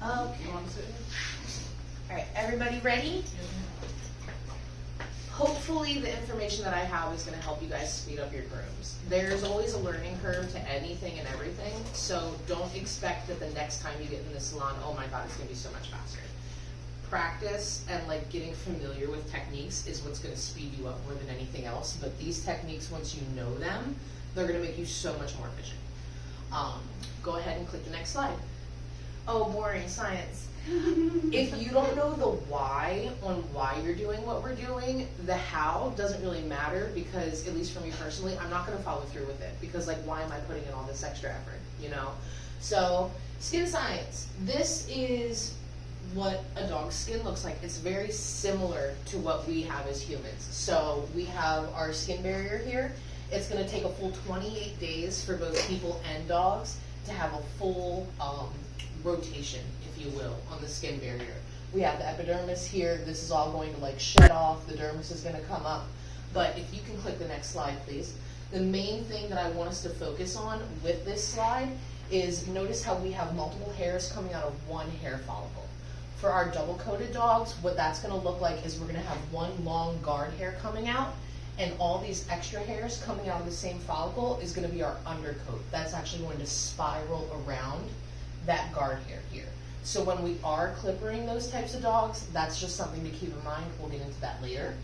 Okay. Alright, everybody ready? Hopefully the information that I have is going to help you guys speed up your grooms. There's always a learning curve to anything and everything, so don't expect that the next time you get in the salon, oh my god, it's going to be so much faster. Practice and like getting familiar with techniques is what's going to speed you up more than anything else, but these techniques, once you know them, they're going to make you so much more efficient. Go ahead and click the next slide. Oh, boring science. If you don't know the why on why you're doing what we're doing, the how doesn't really matter, because at least for me personally, I'm not going to follow through with it, because like, why am I putting in all this extra effort, you know? So skin science, this is what a dog's skin looks like. It's very similar to what we have as humans. So we have our skin barrier here. It's going to take a full 28 days for both people and dogs to have a full rotation, if you will, on the skin barrier. We have the epidermis here. This is all going to like shed off. The dermis is going to come up. But if you can click the next slide, please. The main thing that I want us to focus on with this slide is notice how we have multiple hairs coming out of one hair follicle. For our double-coated dogs, what that's going to look like is we're going to have one long guard hair coming out, and all these extra hairs coming out of the same follicle is going to be our undercoat. That's actually going to spiral around that guard hair here. So when we are clippering those types of dogs, that's just something to keep in mind. We'll get into that later.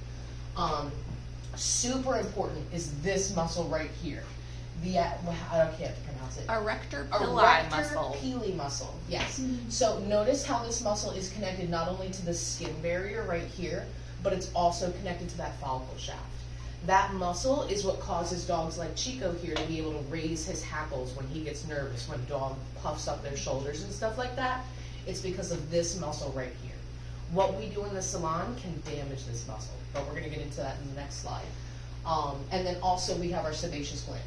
Super important is this muscle right here. I can't pronounce it. Erector pili muscle. Pili muscle, yes. So notice how this muscle is connected not only to the skin barrier right here, but it's also connected to that follicle shaft. That muscle is what causes dogs like Chico here to be able to raise his hackles when he gets nervous, when dog puffs up their shoulders and stuff like that. It's because of this muscle right here. What we do in the salon can damage this muscle, but we're going to get into that in the next slide. And then also we have our sebaceous gland.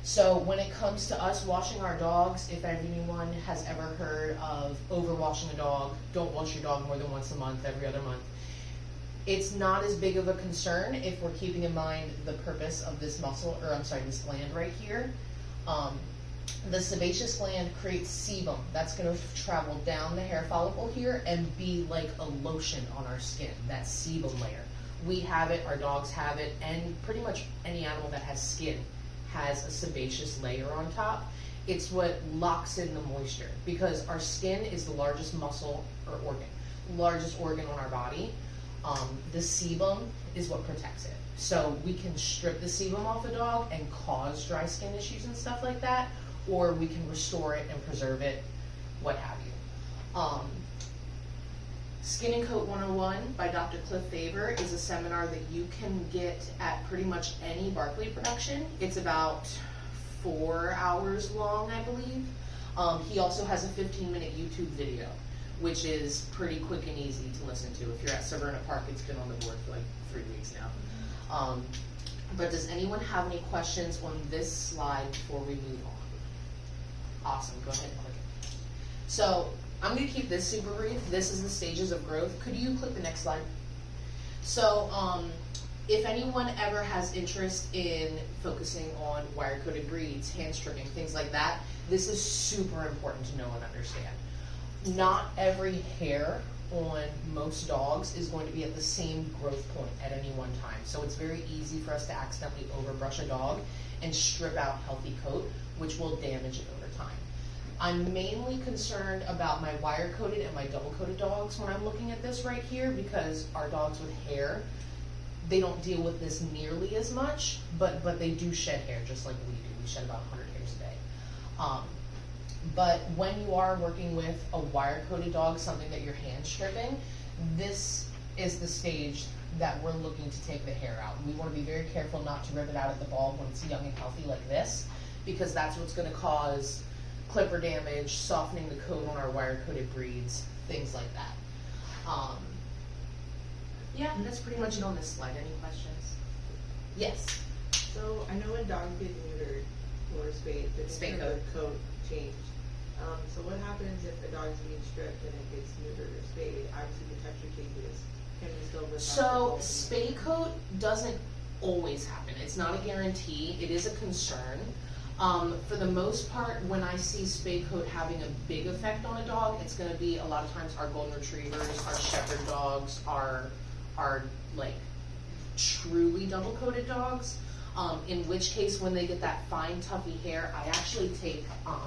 So when it comes to us washing our dogs, if anyone has ever heard of overwashing a dog, don't wash your dog more than once a month, every other month. It's not as big of a concern if we're keeping in mind the purpose of this muscle, or I'm sorry, this gland right here. The sebaceous gland creates sebum. That's going to travel down the hair follicle here and be like a lotion on our skin, that sebum layer. We have it, our dogs have it, and pretty much any animal that has skin has a sebaceous layer on top. It's what locks in the moisture, because our skin is the largest muscle or organ, largest organ on our body. The sebum is what protects it. So we can strip the sebum off a dog and cause dry skin issues and stuff like that, or we can restore it and preserve it, what have you. Skin and Coat 101 by Dr. Cliff Faber is a seminar that you can get at pretty much any Barkley production. It's about 4 hours long, I believe. He also has a 15-minute YouTube video, which is pretty quick and easy to listen to. If you're at Severna Park, it's been on the board for like 3 weeks now. But does anyone have any questions on this slide before we move on? Awesome, go ahead and click it. So I'm going to keep this super brief. This is the stages of growth. Could you click the next slide? So if anyone ever has interest in focusing on wire-coated breeds, hand stripping, things like that, this is super important to know and understand. Not every hair on most dogs is going to be at the same growth point at any one time. So it's very easy for us to accidentally overbrush a dog and strip out healthy coat, which will damage it over time. I'm mainly concerned about my wire-coated and my double-coated dogs when I'm looking at this right here, because our dogs with hair, they don't deal with this nearly as much, but they do shed hair just like we do. We shed about 100 hairs a day. But when you are working with a wire-coated dog, something that you're hand stripping, this is the stage that we're looking to take the hair out. We want to be very careful not to rip it out at the bulb when it's young and healthy like this, because that's what's going to cause clipper damage, softening the coat on our wire-coated breeds, things like that. Yeah, that's pretty much it on this slide. Any questions? Yes. So I know when dogs get neutered or spayed, the coat changed. So what happens if the dog's being stripped and it gets neutered or spayed? Obviously the texture changes. Can we still rip So spay coat doesn't always happen. It's not a guarantee. It is a concern. For the most part, when I see spay coat having a big effect on a dog, it's gonna be a lot of times our golden retrievers, our shepherd dogs, our like truly double coated dogs. In which case, when they get that fine tuffy hair, I actually take, I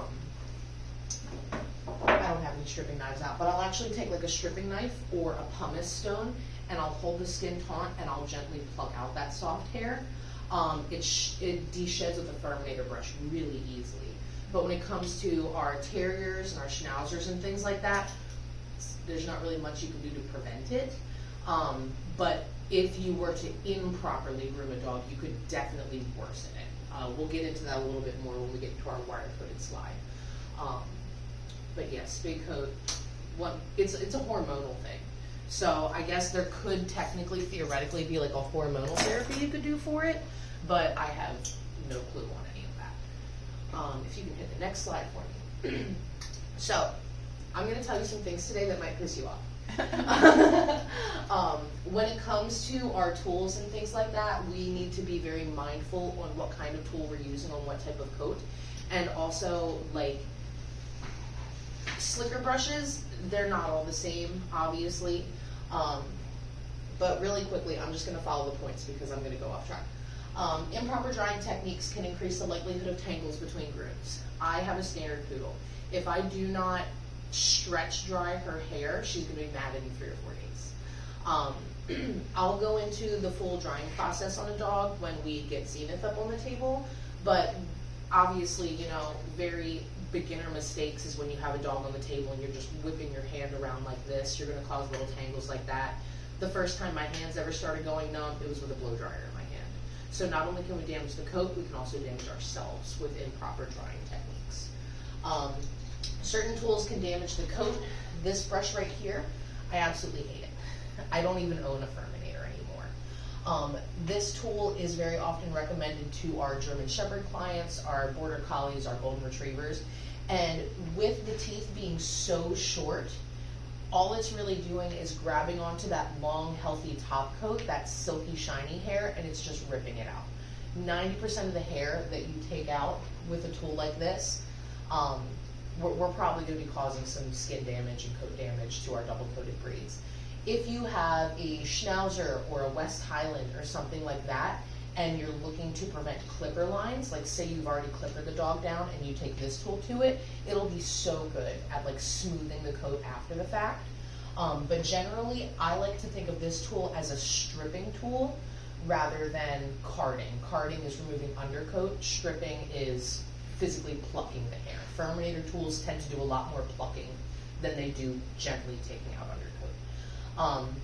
don't have any stripping knives out, but I'll actually take like a stripping knife or a pumice stone, and I'll hold the skin taut and I'll gently pluck out that soft hair. It de-sheds with a Furminator brush really easily. But when it comes to our terriers and our schnauzers and things like that, there's not really much you can do to prevent it. But if you were to improperly groom a dog, you could definitely worsen it. We'll get into that a little bit more when we get to our wire-coated slide. But yes, spay coat, it's a hormonal thing. So I guess there could technically, theoretically, be like a hormonal therapy you could do for it, but I have no clue on any of that. If you can hit the next slide for me. So, I'm going to tell you some things today that might piss you off. When it comes to our tools and things like that, we need to be very mindful on what kind of tool we're using on what type of coat. And also, like, slicker brushes, they're not all the same, obviously. But really quickly, I'm just going to follow the points because I'm going to go off track. Improper drying techniques can increase the likelihood of tangles between grooms. I have a standard poodle. If I do not stretch dry her hair, she's going to be mad at me 3 or 4 days. I'll go into the full drying process on a dog when we get Zenith up on the table, but obviously, you know, very beginner mistakes is when you have a dog on the table and you're just whipping your hand around like this. You're going to cause little tangles like that. The first time my hands ever started going numb, it was with a blow dryer in my hand. So not only can we damage the coat, we can also damage ourselves with improper drying techniques. Certain tools can damage the coat. This brush right here, I absolutely hate it. I don't even own a Furminator anymore. This tool is very often recommended to our German Shepherd clients, our Border Collies, our Golden Retrievers, and with the teeth being so short, all it's really doing is grabbing onto that long, healthy top coat, that silky, shiny hair, and it's just ripping it out. 90% of the hair that you take out with a tool like this, we're probably going to be causing some skin damage and coat damage to our double-coated breeds. If you have a Schnauzer or a West Highland or something like that, and you're looking to prevent clipper lines, like say you've already clippered the dog down and you take this tool to it, it'll be so good at like smoothing the coat after the fact. But generally, I like to think of this tool as a stripping tool rather than carding. Carding is removing undercoat, stripping is physically plucking the hair. Furminator tools tend to do a lot more plucking than they do gently taking out undercoat.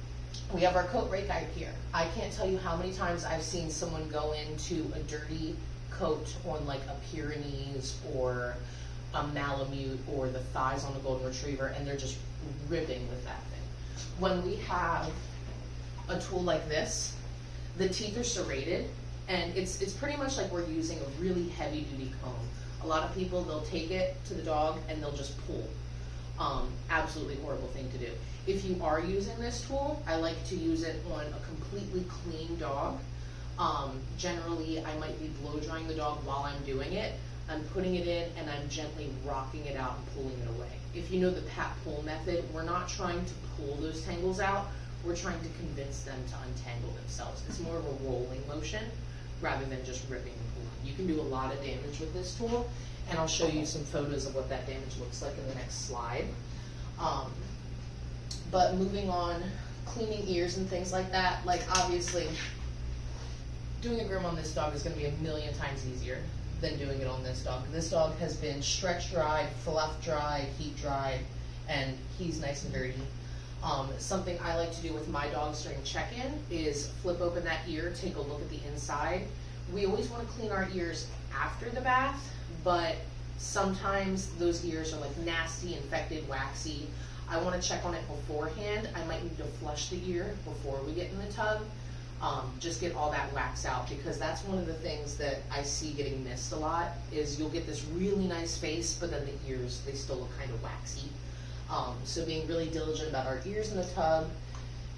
We have our coat rake guide here. I can't tell you how many times I've seen someone go into a dirty coat on like a Pyrenees or a Malamute or the thighs on a Golden Retriever, and they're just ripping with that thing. When we have a tool like this, the teeth are serrated, and it's pretty much like we're using a really heavy duty comb. A lot of people, they'll take it to the dog and they'll just pull. Absolutely horrible thing to do. If you are using this tool, I like to use it on a completely clean dog. Generally, I might be blow drying the dog while I'm doing it. I'm putting it in and I'm gently rocking it out and pulling it away. If you know the pat pull method, we're not trying to pull those tangles out. We're trying to convince them to untangle themselves. It's more of a rolling motion rather than just ripping and pulling. You can do a lot of damage with this tool, and I'll show you some photos of what that damage looks like in the next slide. But moving on, cleaning ears and things like that, like obviously doing a groom on this dog is going to be a million times easier than doing it on this dog. This dog has been stretch dried, fluff dried, heat dried, and he's nice and dirty. Something I like to do with my dogs during check-in is flip open that ear, take a look at the inside. We always want to clean our ears after the bath, but sometimes those ears are like nasty, infected, waxy. I want to check on it beforehand. I might need to flush the ear before we get in the tub. Just get all that wax out, because that's one of the things that I see getting missed a lot is you'll get this really nice face, but then the ears, they still look kind of waxy. So being really diligent about our ears in the tub.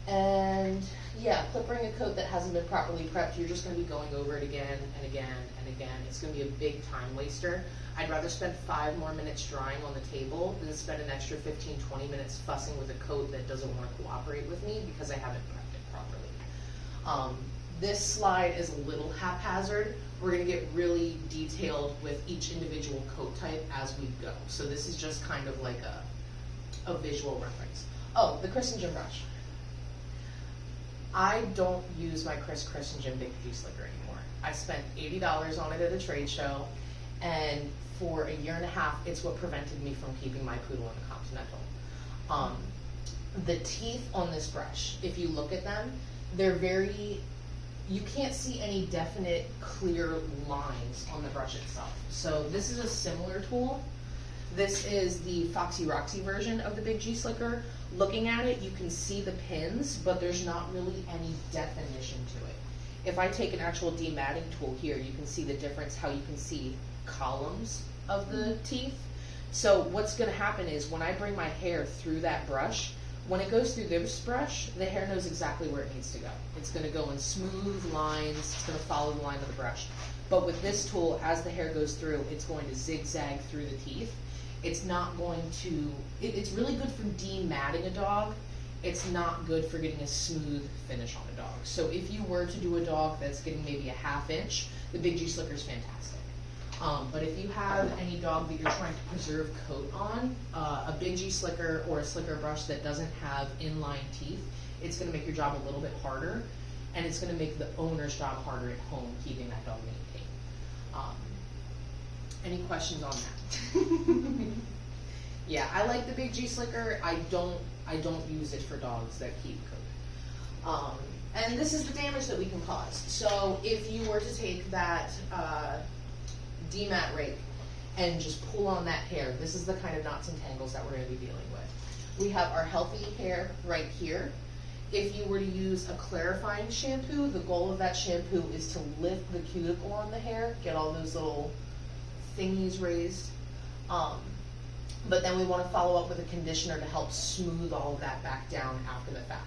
And yeah, clippering a coat that hasn't been properly prepped, you're just gonna be going over it again and again and again. It's gonna be a big time waster. I'd rather spend 5 more minutes drying on the table than spend an extra 15-20 minutes fussing with a coat that doesn't wanna cooperate with me because I haven't prepped it properly. This slide is a little haphazard. We're gonna get really detailed with each individual coat type as we go. So this is just kind of like a visual reference. Oh, the Christensen brush. I don't use my Christensen Big G Slicker anymore. I spent $80 on it at a trade show, and for a year and a half, it's what prevented me from keeping my poodle in a Continental. The teeth on this brush, if you look at them, they're very, you can't see any definite clear lines on the brush itself. So this is a similar tool. This is the Foxy Roxy version of the Big G Slicker. Looking at it, you can see the pins, but there's not really any definition to it. If I take an actual dematting tool here, you can see the difference, how you can see columns of the teeth. So what's gonna happen is when I bring my hair through that brush, when it goes through this brush, the hair knows exactly where it needs to go. It's gonna go in smooth lines, it's gonna follow the line of the brush. But with this tool, as the hair goes through, it's going to zigzag through the teeth. It's not going to, it's really good for dematting a dog. It's not good for getting a smooth finish on a dog. So if you were to do a dog that's getting maybe a 1/2 inch, the Big G Slicker is fantastic. But if you have any dog that you're trying to preserve coat on, a Big G Slicker or a slicker brush that doesn't have inline teeth, it's gonna make your job a little bit harder, and it's gonna make the owner's job harder at home keeping that dog maintained. Any questions on that? Yeah, I like the Big G Slicker. I don't use it for dogs that keep coat. And this is the damage that we can cause. So if you were to take that demat rake and just pull on that hair, this is the kind of knots and tangles that we're going to be dealing with. We have our healthy hair right here. If you were to use a clarifying shampoo, the goal of that shampoo is to lift the cuticle on the hair, get all those little thingies raised. But then we want to follow up with a conditioner to help smooth all of that back down after the fact.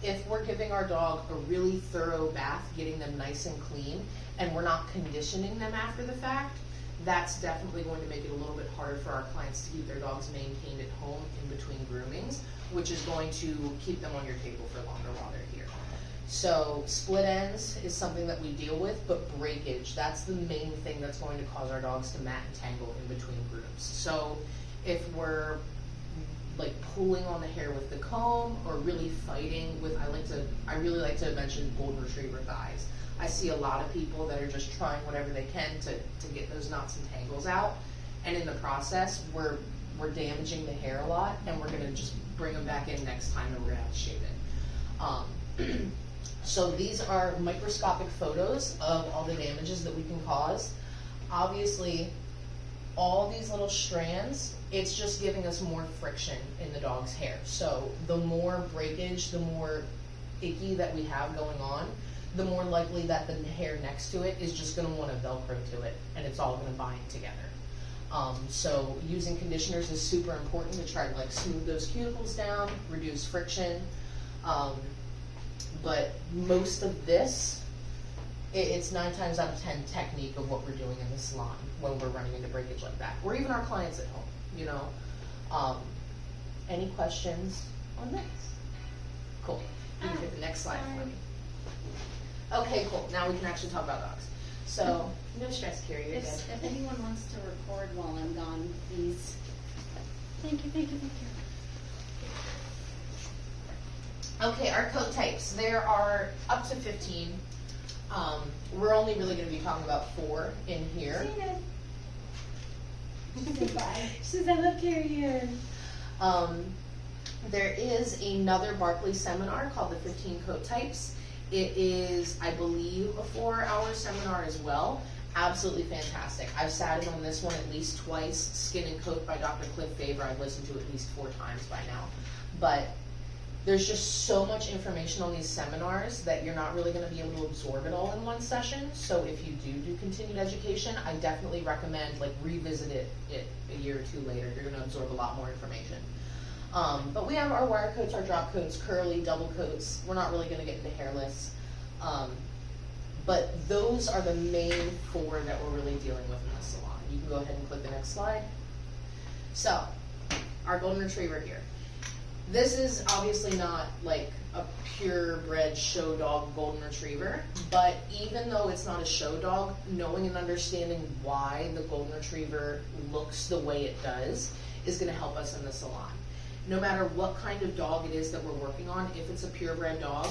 If we're giving our dog a really thorough bath, getting them nice and clean, and we're not conditioning them after the fact, that's definitely going to make it a little bit harder for our clients to keep their dogs maintained at home in between groomings, which is going to keep them on your table for longer while they're here. So split ends is something that we deal with, but breakage, that's the main thing that's going to cause our dogs to mat and tangle in between grooms. So if we're like pulling on the hair with the comb or really fighting with, I really like to mention golden retriever thighs. I see a lot of people that are just trying whatever they can to get those knots and tangles out, and in the process we're damaging the hair a lot, and we're gonna just bring them back in next time and we're gonna have to shave it. So these are microscopic photos of all the damages that we can cause. Obviously, all these little strands, it's just giving us more friction in the dog's hair. So the more breakage, the more icky that we have going on, the more likely that the hair next to it is just going to want to Velcro to it, and it's all going to bind together. So using conditioners is super important to try to like smooth those cuticles down, reduce friction. But most of this, it's 9 times out of 10 technique of what we're doing in the salon when we're running into breakage like that, or even our clients at home, you know. Any questions on this? Cool. You can hit the next slide for me. Okay, cool. Now we can actually talk about dogs. So, no stress, Carrie, you're good. If anyone wants to record while I'm gone, please. Thank you, thank you, thank you. Okay, our coat types. There are up to 15. We're only really going to be talking about 4 in here. Bye. She says, I love Carrie. There is another Barkley seminar called the 15 Coat Types. It is, I believe, a 4-hour seminar as well. Absolutely fantastic. I've sat in on this one at least twice. Skin and Coat by Dr. Cliff Faber, I've listened to at least 4 times by now. But there's just so much information on these seminars that you're not really going to be able to absorb it all in one session. So if you do continued education, I definitely recommend like revisit it a year or 2 later. You're going to absorb a lot more information. But we have our wire coats, our drop coats, curly, double coats. We're not really gonna get into hairless. But those are the main 4 that we're really dealing with in the salon. You can go ahead and click the next slide. So, our golden retriever here. This is obviously not like a purebred show dog golden retriever, but even though it's not a show dog, knowing and understanding why the golden retriever looks the way it does is gonna help us in the salon. No matter what kind of dog it is that we're working on, if it's a purebred dog,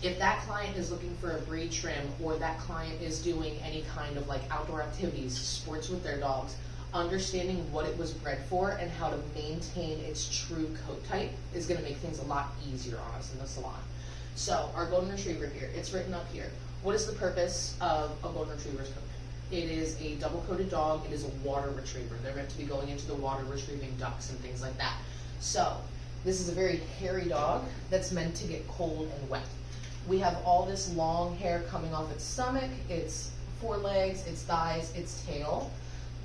if that client is looking for a breed trim, or that client is doing any kind of like outdoor activities, sports with their dogs, understanding what it was bred for and how to maintain its true coat type is gonna make things a lot easier on us in the salon. So our golden retriever here, it's written up here. What is the purpose of a golden retriever's coat? It is a double-coated dog. It is a water retriever. They're meant to be going into the water retrieving ducks and things like that. So this is a very hairy dog that's meant to get cold and wet. We have all this long hair coming off its stomach, its forelegs, its thighs, its tail.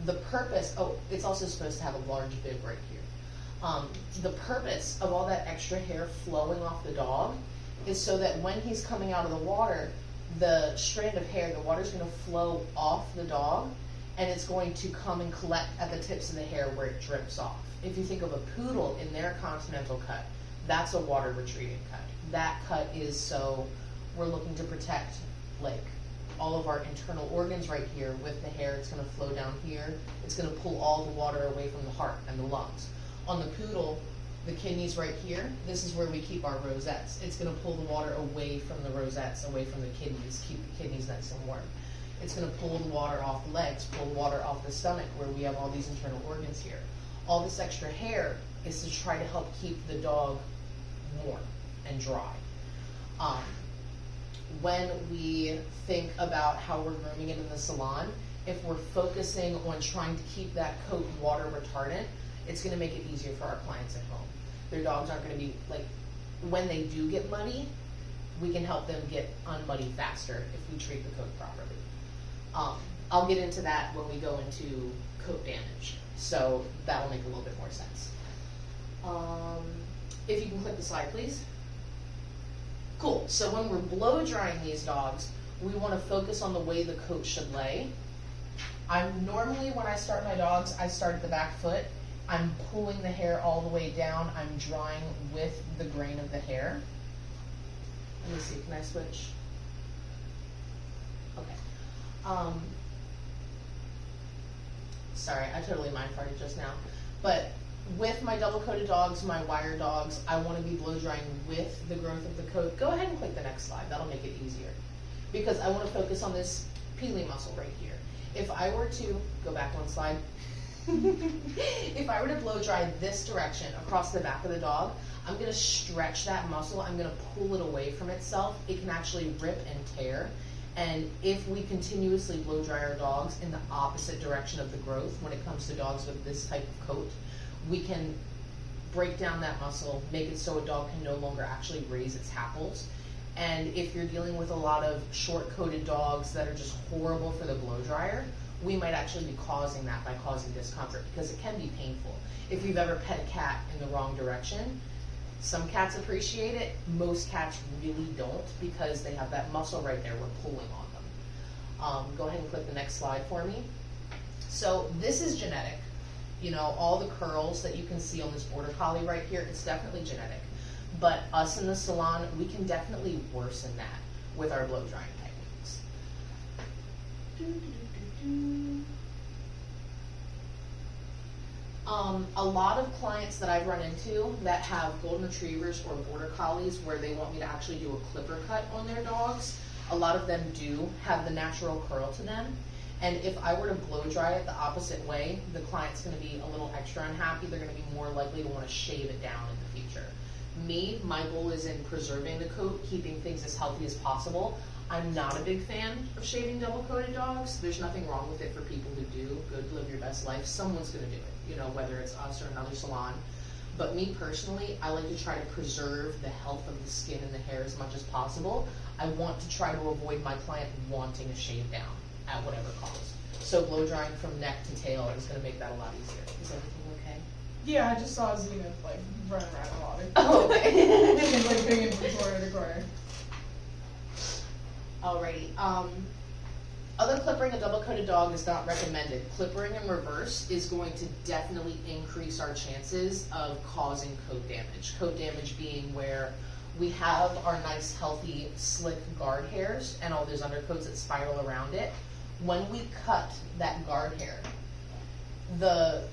The purpose, it's also supposed to have a large bib right here. The purpose of all that extra hair flowing off the dog is so that when he's coming out of the water, the strand of hair, the water's gonna flow off the dog, and it's going to come and collect at the tips of the hair where it drips off. If you think of a poodle in their continental cut, that's a water retrieving cut. That cut is so we're looking to protect like all of our internal organs right here with the hair. It's gonna flow down here. It's gonna pull all the water away from the heart and the lungs. On the poodle, the kidneys right here, this is where we keep our rosettes. It's gonna pull the water away from the rosettes, away from the kidneys, keep the kidneys nice and warm. It's gonna pull the water off the legs, pull water off the stomach where we have all these internal organs here. All this extra hair is to try to help keep the dog warm and dry. When we think about how we're grooming it in the salon, if we're focusing on trying to keep that coat water retardant, it's gonna make it easier for our clients at home. Their dogs aren't gonna be, like, when they do get muddy, we can help them get unmuddy faster if we treat the coat properly. I'll get into that when we go into coat damage, so that'll make a little bit more sense. If you can click the slide, please. Cool, so when we're blow drying these dogs, we wanna focus on the way the coat should lay. Normally, when I start my dogs, I start at the back foot. I'm pulling the hair all the way down. I'm drying with the grain of the hair. Let me see, can I switch? Okay. Sorry, I totally mind farted just now. But with my double-coated dogs, my wire dogs, I want to be blow drying with the growth of the coat. Go ahead and click the next slide. That'll make it easier. Because I want to focus on this peeling muscle right here. If I were to, go back one slide. If I were to blow dry this direction across the back of the dog, I'm going to stretch that muscle. I'm going to pull it away from itself. It can actually rip and tear. And if we continuously blow dry our dogs in the opposite direction of the growth, when it comes to dogs with this type of coat, we can break down that muscle, make it so a dog can no longer actually raise its hackles. And if you're dealing with a lot of short-coated dogs that are just horrible for the blow dryer, we might actually be causing that by causing discomfort, because it can be painful. If you've ever pet a cat in the wrong direction, some cats appreciate it, most cats really don't, because they have that muscle right there, we're pulling on them. Go ahead and click the next slide for me. So this is genetic. You know, all the curls that you can see on this border collie right here, it's definitely genetic. But us in the salon, we can definitely worsen that with our blow drying techniques. A lot of clients that I've run into that have golden retrievers or border collies where they want me to actually do a clipper cut on their dogs, a lot of them do have the natural curl to them. And if I were to blow dry it the opposite way, the client's gonna be a little extra unhappy. They're gonna be more likely to wanna shave it down in the future. Me, my goal is in preserving the coat, keeping things as healthy as possible. I'm not a big fan of shaving double-coated dogs. There's nothing wrong with it for people who do. Good, live your best life. Someone's gonna do it, you know, whether it's us or another salon. But me personally, I like to try to preserve the health of the skin and the hair as much as possible. I want to try to avoid my client wanting a shave down at whatever cost. So blow drying from neck to tail is gonna make that a lot easier. Is everything okay? Yeah, I just saw Zenith like running around a lot. Oh, okay. She's like pinging from corner to corner. Alrighty. Other clippering a double-coated dog is not recommended. Clippering in reverse is going to definitely increase our chances of causing coat damage. Coat damage being where we have our nice, healthy, slick guard hairs and all those undercoats that spiral around it. When we cut that guard hair, the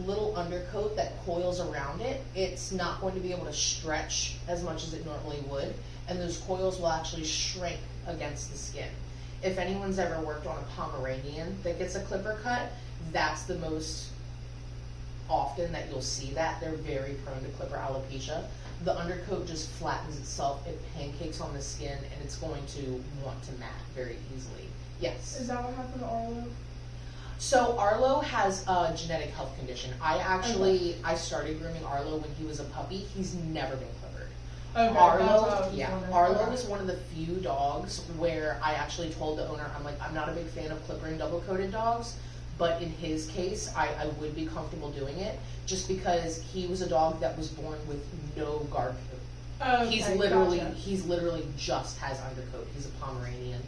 little undercoat that coils around it, it's not going to be able to stretch as much as it normally would, and those coils will actually shrink against the skin. If anyone's ever worked on a Pomeranian that gets a clipper cut, that's the most often that you'll see that. They're very prone to clipper alopecia. The undercoat just flattens itself, it pancakes on the skin, and it's going to want to mat very easily. Yes? Is that what happened to Arlo? So Arlo has a genetic health condition. I started grooming Arlo when he was a puppy. He's never been clippered. Okay, Arlo is one of the few dogs where I actually told the owner, I'm like, I'm not a big fan of clippering double-coated dogs, but in his case, I would be comfortable doing it, just because he was a dog that was born with no guard coat. Okay, He's literally just has undercoat. He's a Pomeranian.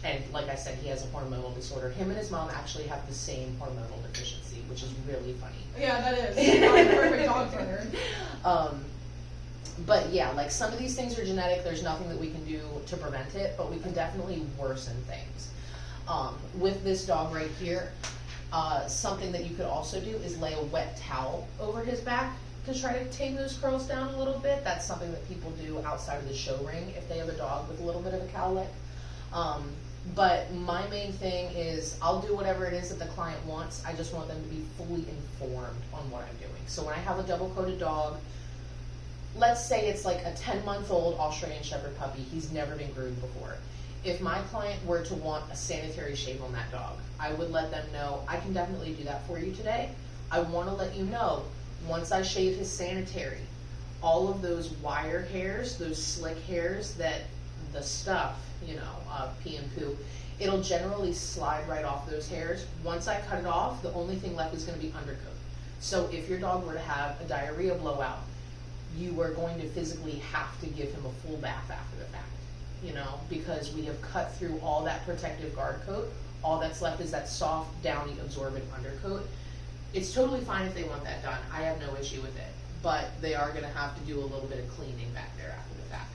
And like I said, he has a hormonal disorder. Him and his mom actually have the same hormonal deficiency, which is really funny. Yeah, that is. Not a perfect dog for her. But yeah, like some of these things are genetic. There's nothing that we can do to prevent it, but we can definitely worsen things. With this dog right here, something that you could also do is lay a wet towel over his back to try to tame those curls down a little bit. That's something that people do outside of the show ring if they have a dog with a little bit of a cowlick. But my main thing is I'll do whatever it is that the client wants. I just want them to be fully informed on what I'm doing. So when I have a double-coated dog, let's say it's like a 10-month-old Australian Shepherd puppy. He's never been groomed before. If my client were to want a sanitary shave on that dog, I would let them know, I can definitely do that for you today. I want to let you know, once I shave his sanitary, all of those wire hairs, those slick hairs that the stuff, pee and poo, it'll generally slide right off those hairs. Once I cut it off, the only thing left is going to be undercoat. So if your dog were to have a diarrhea blowout, you are going to physically have to give him a full bath after the fact, because we have cut through all that protective guard coat. All that's left is that soft, downy, absorbent undercoat. It's totally fine if they want that done. I have no issue with it, but they are going to have to do a little bit of cleaning back there after the fact.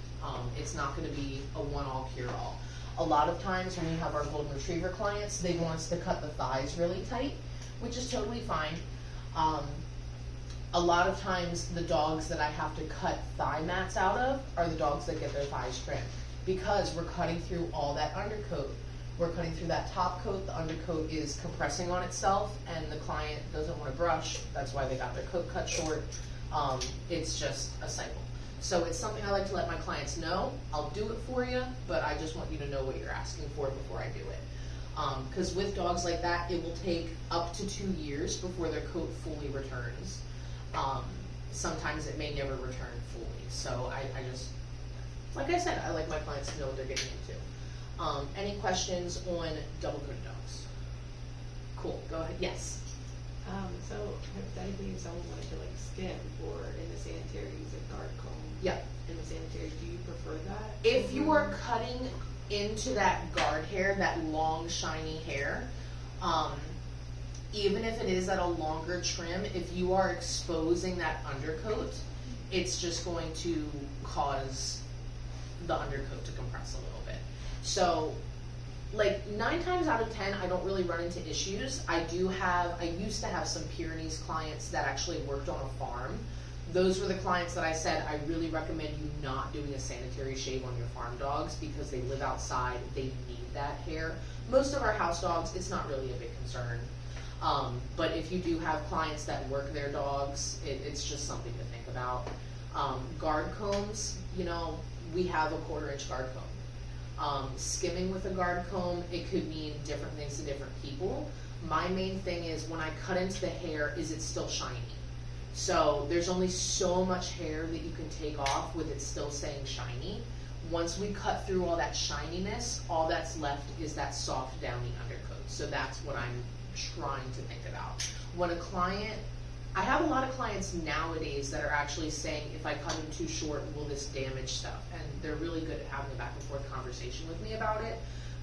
It's not going to be a one-all cure-all. A lot of times when we have our golden retriever clients, they want us to cut the thighs really tight, which is totally fine. A lot of times the dogs that I have to cut thigh mats out of are the dogs that get their thighs trimmed, because we're cutting through all that undercoat. We're cutting through that top coat, the undercoat is compressing on itself, and the client doesn't want to brush. That's why they got their coat cut short. It's just a cycle. So it's something I like to let my clients know. I'll do it for you, but I just want you to know what you're asking for before I do it. Because with dogs like that, it will take up to 2 years before their coat fully returns. Sometimes it may never return fully. So I just, like I said, I like my clients to know what they're getting into. Any questions on double-coated dogs? Cool, go ahead, yes. So hypothetically, if someone wanted to skim or in the sanitary use a guard comb. Yeah. In the sanitary, do you prefer that? If you are cutting into that guard hair, that long shiny hair, even if it is at a longer trim, if you are exposing that undercoat, it's just going to cause the undercoat to compress a little bit. So 9 times out of 10, I don't really run into issues. I used to have some Pyrenees clients that actually worked on a farm. Those were the clients that I said, I really recommend you not doing a sanitary shave on your farm dogs because they live outside, they need that hair. Most of our house dogs, it's not really a big concern. But if you do have clients that work their dogs, it's just something to think about. Guard combs, we have a 1/4-inch guard comb. Skimming with a guard comb, it could mean different things to different people. My main thing is when I cut into the hair, is it still shiny? So there's only so much hair that you can take off with it still staying shiny. Once we cut through all that shininess, all that's left is that soft, downy undercoat. So that's what I'm trying to think about. When a client I have a lot of clients nowadays that are actually saying, if I cut him too short, will this damage stuff? And they're really good at having a back and forth conversation with me about it.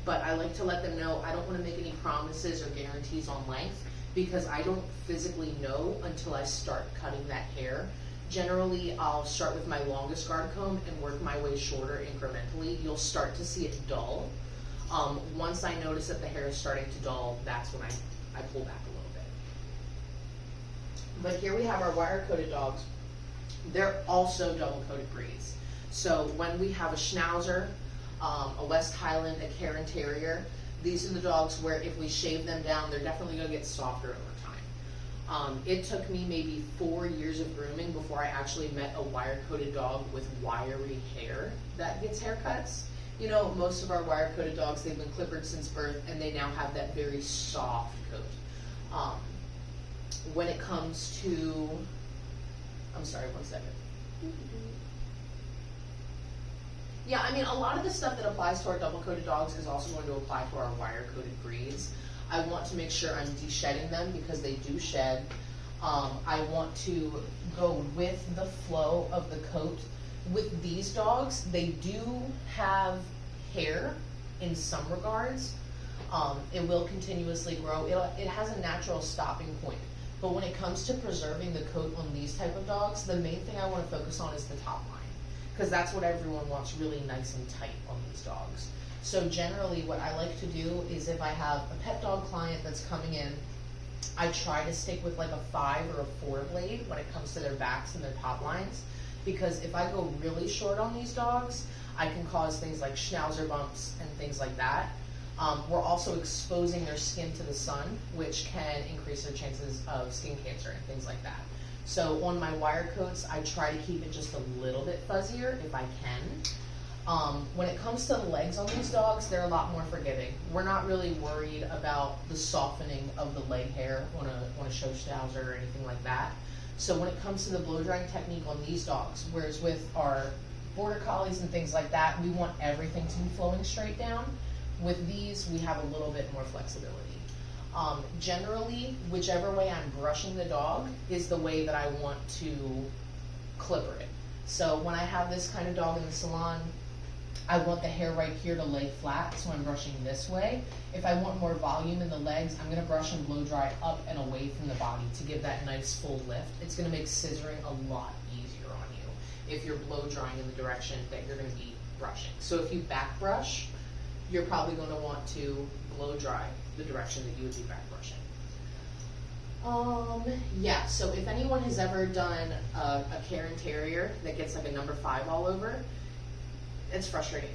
But I like to let them know I don't want to make any promises or guarantees on length, because I don't physically know until I start cutting that hair. Generally, I'll start with my longest guard comb and work my way shorter incrementally. You'll start to see it dull. Once I notice that the hair is starting to dull, that's when I pull back a little bit. But here we have our wire-coated dogs. They're also double-coated breeds. So when we have a Schnauzer, a West Highland, a Cairn Terrier, these are the dogs where if we shave them down, they're definitely going to get softer over time. It took me maybe 4 years of grooming before I actually met a wire-coated dog with wiry hair that gets haircuts. You know, most of our wire-coated dogs, they've been clippered since birth, and they now have that very soft coat. When it comes to, I'm sorry, 1 second. Yeah, I mean, a lot of the stuff that applies to our double-coated dogs is also going to apply to our wire-coated breeds. I want to make sure I'm de-shedding them because they do shed. I want to go with the flow of the coat. With these dogs, they do have hair in some regards. It will continuously grow. It has a natural stopping point. But when it comes to preserving the coat on these type of dogs, the main thing I want to focus on is the top line, because that's what everyone wants really nice and tight on these dogs. So generally what I like to do is if I have a pet dog client that's coming in, I try to stick with like a 5 or a 4 blade when it comes to their backs and their top lines, because if I go really short on these dogs, I can cause things like Schnauzer bumps and things like that. We're also exposing their skin to the sun, which can increase their chances of skin cancer and things like that. So on my wire coats, I try to keep it just a little bit fuzzier if I can. When it comes to the legs on these dogs, they're a lot more forgiving. We're not really worried about the softening of the leg hair on a show Schnauzer or anything like that. So when it comes to the blow drying technique on these dogs, whereas with our border collies and things like that, we want everything to be flowing straight down. With these, we have a little bit more flexibility. Generally, whichever way I'm brushing the dog is the way that I want to clipper it. So when I have this kind of dog in the salon, I want the hair right here to lay flat, so I'm brushing this way. If I want more volume in the legs, I'm going to brush and blow dry up and away from the body to give that nice full lift. It's going to make scissoring a lot easier on you if you're blow drying in the direction that you're going to be brushing. So if you back brush, you're probably going to want to blow dry the direction that you would be back brushing. Yeah, so if anyone has ever done a Cairn Terrier that gets like a number 5 all over, it's frustrating.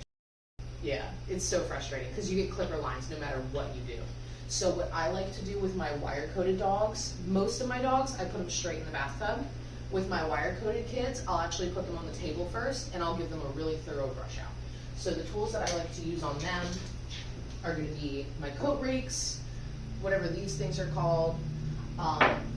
Yeah, it's so frustrating because you get clipper lines no matter what you do. So what I like to do with my wire-coated dogs, most of my dogs, I put them straight in the bathtub. With my wire-coated kids, I'll actually put them on the table first and I'll give them a really thorough brush out. So the tools that I like to use on them are going to be my coat rakes, whatever these things are called.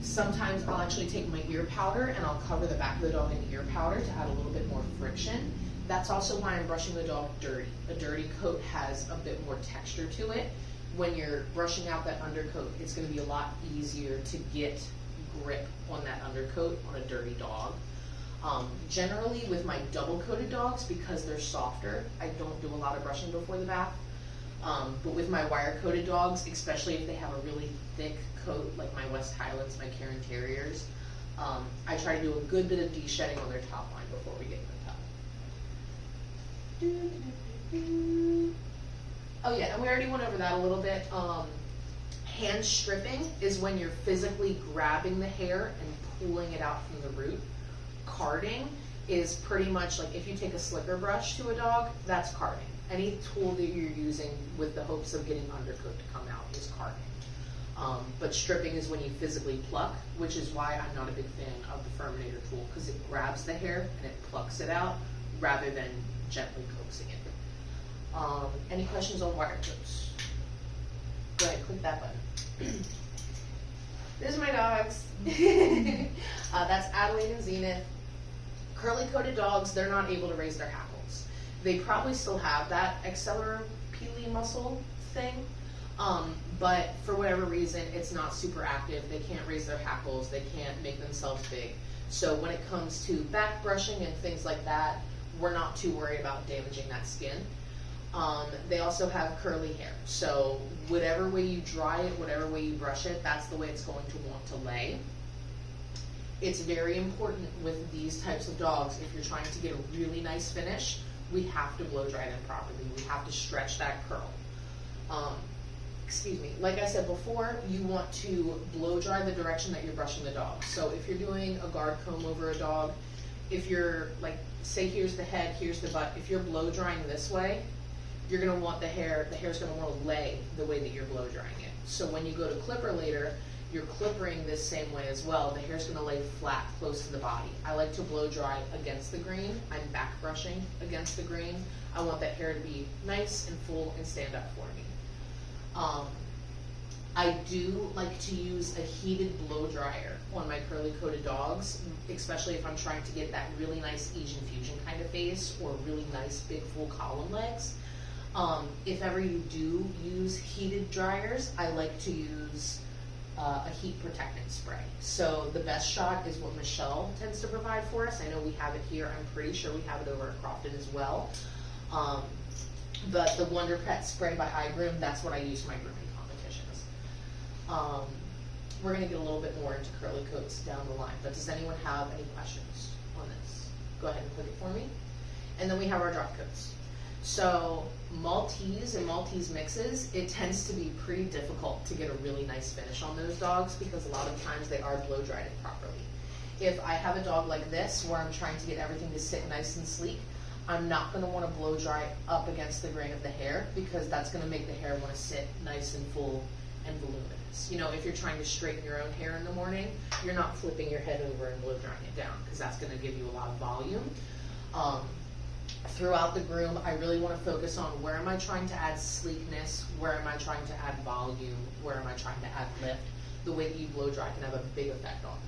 Sometimes I'll actually take my ear powder and I'll cover the back of the dog in ear powder to add a little bit more friction. That's also why I'm brushing the dog dirty. A dirty coat has a bit more texture to it. When you're brushing out that undercoat, it's going to be a lot easier to get grip on that undercoat on a dirty dog. Generally with my double coated dogs, because they're softer, I don't do a lot of brushing before the bath. But with my wire coated dogs, especially if they have a really thick coat like my West Highlands, my Cairn Terriers, I try to do a good bit of de-shedding on their top line before we get in the tub. Oh yeah, and we already went over that a little bit. Hand stripping is when you're physically grabbing the hair and pulling it out from the root. Carding is pretty much like if you take a slicker brush to a dog, that's carding. Any tool that you're using with the hopes of getting undercoat to come out is carding. But stripping is when you physically pluck, which is why I'm not a big fan of the Furminator tool, because it grabs the hair and it plucks it out rather than gently coaxing it. Any questions on wire coats? Go ahead, click that button. There's my dogs. That's Adelaide and Zenith. Curly coated dogs, they're not able to raise their hackles. They probably still have that axillary muscle thing, But for whatever reason, it's not super active. They can't raise their hackles. They can't make themselves big. So when it comes to back brushing and things like that, we're not too worried about damaging that skin. They also have curly hair. So whatever way you dry it, whatever way you brush it, that's the way it's going to want to lay. It's very important with these types of dogs, if you're trying to get a really nice finish, we have to blow dry them properly. We have to stretch that curl. Excuse me, like I said before, you want to blow dry the direction that you're brushing the dog. So if you're doing a guard comb over a dog, if you're like, say here's the head, here's the butt, if you're blow drying this way, you're gonna want the hair's gonna wanna lay the way that you're blow drying it. So when you go to clipper later, you're clippering this same way as well. The hair's gonna lay flat, close to the body. I like to blow dry against the grain. I'm back brushing against the grain. I want that hair to be nice and full and stand up for me. I do like to use a heated blow dryer on my curly coated dogs, especially if I'm trying to get that really nice Asian fusion kind of face or really nice big full column legs. If ever you do use heated dryers, I like to use a heat protectant spray. So the best shot is what Michelle tends to provide for us. I know we have it here. I'm pretty sure we have it over at Crofton as well. But the Wonder Pet spray by Groom, that's what I use for my grooming competitions. We're going to get a little bit more into curly coats down the line, but does anyone have any questions on this? Go ahead and click it for me. And then we have our drop coats. So Maltese and Maltese mixes, it tends to be pretty difficult to get a really nice finish on those dogs because a lot of times they are blow dried properly. If I have a dog like this where I'm trying to get everything to sit nice and sleek, I'm not going to want to blow dry up against the grain of the hair because that's going to make the hair want to sit nice and full and voluminous. You know, if you're trying to straighten your own hair in the morning, you're not flipping your head over and blow drying it down because that's going to give you a lot of volume. Throughout the groom, I really want to focus on where am I trying to add sleekness, where am I trying to add volume, where am I trying to add lift. The way that you blow dry can have a big effect on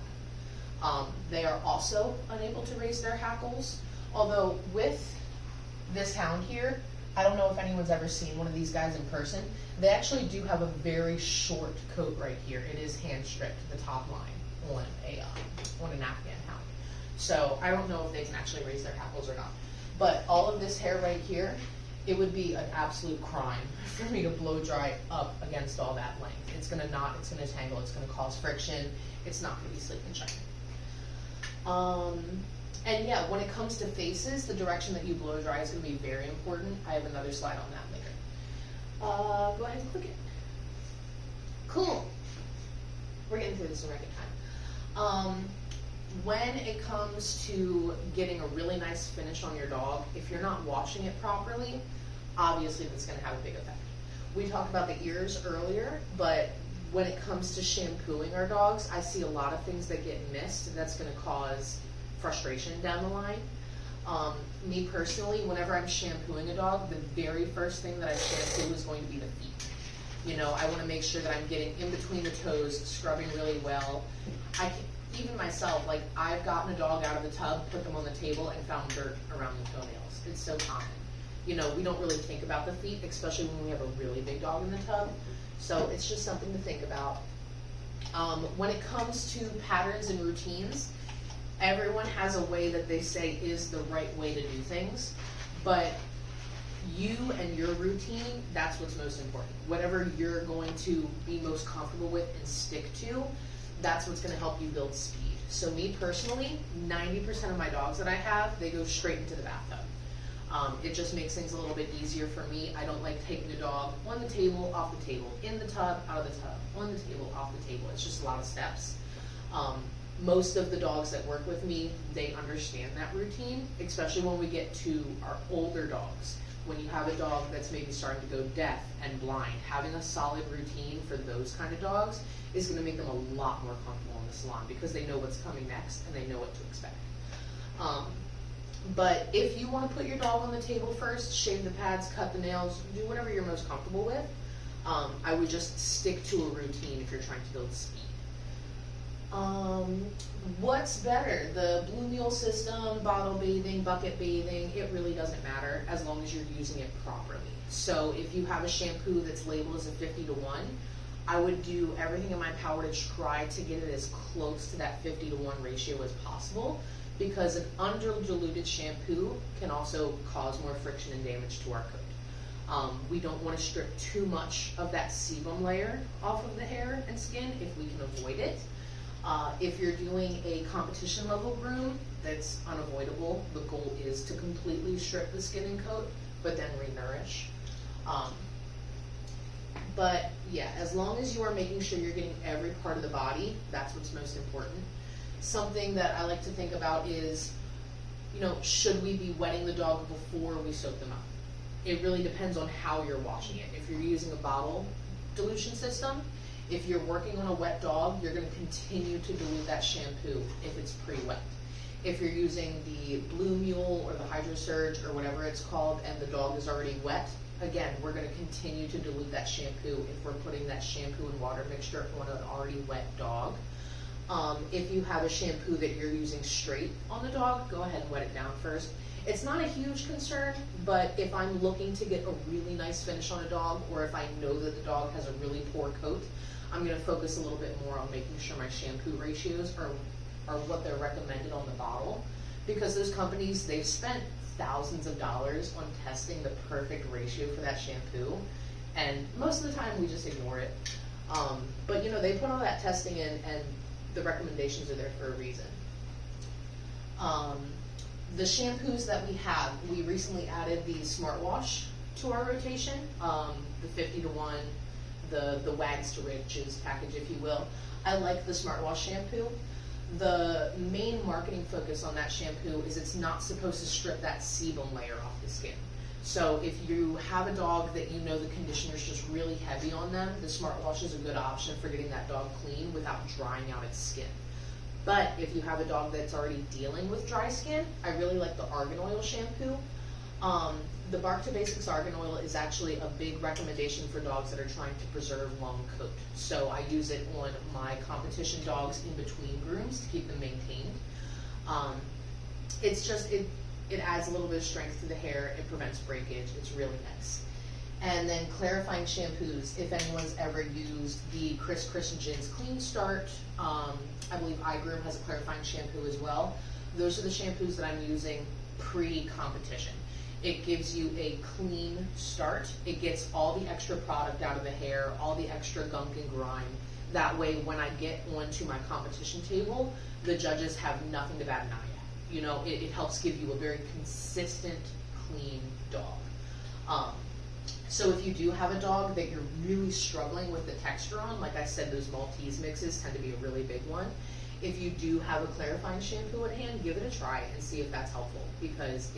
that. They are also unable to raise their hackles. Although with this hound here, I don't know if anyone's ever seen one of these guys in person. They actually do have a very short coat right here. It is hand stripped, the top line on an Afghan hound. So I don't know if they can actually raise their hackles or not. But all of this hair right here, it would be an absolute crime for me to blow dry up against all that length. It's gonna tangle, it's gonna cause friction, it's not gonna be sleek and shiny. And yeah, when it comes to faces, the direction that you blow dry is going to be very important. I have another slide on that later. Go ahead and click it. Cool. We're getting through this in record time. When it comes to getting a really nice finish on your dog, if you're not washing it properly, obviously that's going to have a big effect. We talked about the ears earlier, but when it comes to shampooing our dogs, I see a lot of things that get missed, and that's going to cause frustration down the line. Me personally, whenever I'm shampooing a dog, the very first thing that I shampoo is going to be the feet. You know, I want to make sure that I'm getting in between the toes, scrubbing really well. Even myself, like I've gotten a dog out of the tub, put them on the table, and found dirt around the toenails. It's so common. You know, we don't really think about the feet, especially when we have a really big dog in the tub. So it's just something to think about. When it comes to patterns and routines, everyone has a way that they say is the right way to do things, but you and your routine, that's what's most important. Whatever you're going to be most comfortable with and stick to, that's what's going to help you build speed. So me personally, 90% of my dogs that I have, they go straight into the bathtub. It just makes things a little bit easier for me. I don't like taking a dog on the table, off the table, in the tub, out of the tub, on the table, off the table. It's just a lot of steps. Most of the dogs that work with me, they understand that routine, especially when we get to our older dogs. When you have a dog that's maybe starting to go deaf and blind, having a solid routine for those kind of dogs is going to make them a lot more comfortable in the salon because they know what's coming next and they know what to expect. But if you want to put your dog on the table first, shave the pads, cut the nails, do whatever you're most comfortable with, I would just stick to a routine if you're trying to build speed. What's better, the Blue Mule system, bottle bathing, bucket bathing? It really doesn't matter as long as you're using it properly. So if you have a shampoo that's labeled as a 50-to-1, I would do everything in my power to try to get it as close to that 50-to-1 ratio as possible, because an under-diluted shampoo can also cause more friction and damage to our coat. We don't want to strip too much of that sebum layer off of the hair and skin if we can avoid it. If you're doing a competition level groom, that's unavoidable. The goal is to completely strip the skin and coat, but then re-nourish. But yeah, as long as you are making sure you're getting every part of the body, that's what's most important. Something that I like to think about is, should we be wetting the dog before we soak them up? It really depends on how you're washing it. If you're using a bottle dilution system, if you're working on a wet dog, you're going to continue to dilute that shampoo if it's pre-wet. If you're using the Blue Mule or the Hydro Surge or whatever it's called and the dog is already wet, again, we're going to continue to dilute that shampoo if we're putting that shampoo and water mixture on an already wet dog. If you have a shampoo that you're using straight on the dog, go ahead and wet it down first. It's not a huge concern, but if I'm looking to get a really nice finish on a dog, or if I know that the dog has a really poor coat, I'm going to focus a little bit more on making sure my shampoo ratios are what they're recommended on the bottle, because those companies, they've spent thousands of dollars on testing the perfect ratio for that shampoo, and most of the time we just ignore it. But they put all that testing in, and the recommendations are there for a reason. The shampoos that we recently added the Smart Wash to our rotation, the 50-to-1, the Wags to Riches package, if you will. I like the Smart Wash shampoo. The main marketing focus on that shampoo is it's not supposed to strip that sebum layer off the skin. So if you have a dog that the conditioner's just really heavy on them, the Smart Wash is a good option for getting that dog clean without drying out its skin. But if you have a dog that's already dealing with dry skin, I really like the Argan Oil shampoo. The Bark to Basics Argan Oil is actually a big recommendation for dogs that are trying to preserve long coat. So I use it on my competition dogs in between grooms to keep them maintained. It adds a little bit of strength to the hair, it prevents breakage, it's really nice. And then clarifying shampoos, if anyone's ever used the Chris and Gin's Clean Start, I believe iGroom has a clarifying shampoo as well. Those are the shampoos that I'm using pre-competition. It gives you a clean start. It gets all the extra product out of the hair, all the extra gunk and grime. That way, when I get onto my competition table, the judges have nothing to bat an eye at. It helps give you a very consistent, clean dog. So if you do have a dog that you're really struggling with the texture on, like I said, those Maltese mixes tend to be a really big one. If you do have a clarifying shampoo at hand, give it a try and see if that's helpful, because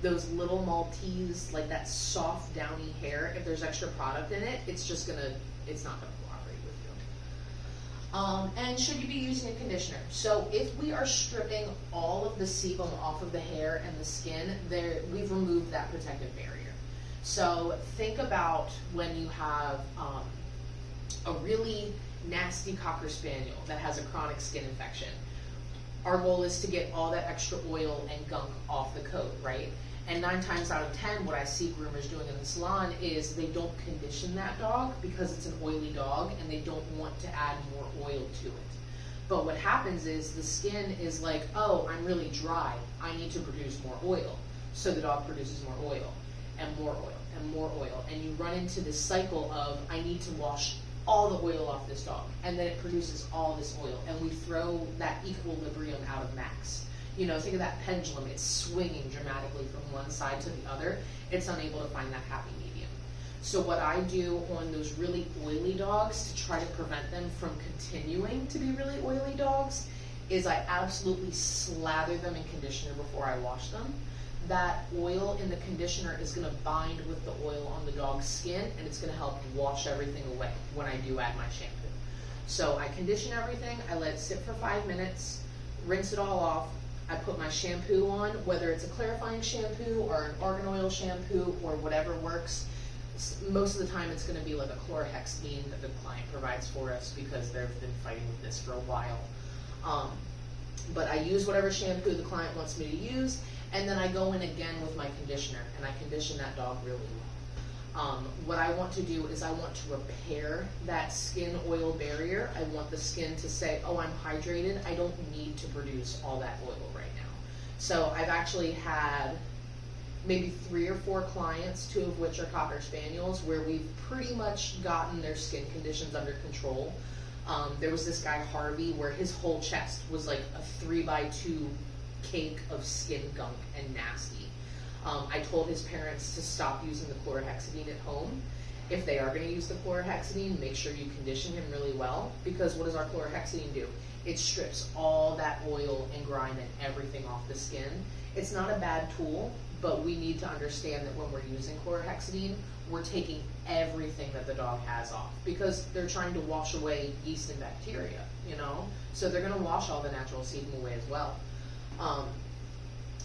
those little Maltese, like that soft, downy hair, if there's extra product in it, it's not gonna cooperate with you. And should you be using a conditioner? So if we are stripping all of the sebum off of the hair and the skin, we've removed that protective barrier. So think about when you have a really nasty Cocker Spaniel that has a chronic skin infection. Our goal is to get all that extra oil and gunk off the coat, right? And 9 times out of 10, what I see groomers doing in the salon is they don't condition that dog because it's an oily dog and they don't want to add more oil to it. But what happens is the skin is like, oh, I'm really dry, I need to produce more oil. So the dog produces more oil and more oil and more oil. And you run into this cycle of, I need to wash all the oil off this dog. And then it produces all this oil. And we throw that equilibrium out of max. Think of that pendulum. It's swinging dramatically from one side to the other. It's unable to find that happy medium. So what I do on those really oily dogs to try to prevent them from continuing to be really oily dogs is I absolutely slather them in conditioner before I wash them. That oil in the conditioner is going to bind with the oil on the dog's skin, and it's going to help wash everything away when I do add my shampoo. So I condition everything, I let it sit for 5 minutes, rinse it all off, I put my shampoo on, whether it's a clarifying shampoo or an argan oil shampoo or whatever works. Most of the time it's gonna be like a chlorhexidine that the client provides for us because they've been fighting with this for a while. But I use whatever shampoo the client wants me to use, and then I go in again with my conditioner, and I condition that dog really well. What I want to do is I want to repair that skin oil barrier. I want the skin to say, oh, I'm hydrated. I don't need to produce all that oil right now. So I've actually had maybe 3 or 4 clients, 2 of which are Cocker Spaniels, where we've pretty much gotten their skin conditions under control. There was this guy, Harvey, where his whole chest was like a 3x2 cake of skin gunk and nasty. I told his parents to stop using the chlorhexidine at home. If they are going to use the chlorhexidine, make sure you condition him really well, because what does our chlorhexidine do? It strips all that oil and grime and everything off the skin. It's not a bad tool, but we need to understand that when we're using chlorhexidine, we're taking everything that the dog has off, because they're trying to wash away yeast and bacteria, you know? So they're going to wash all the natural sebum away as well.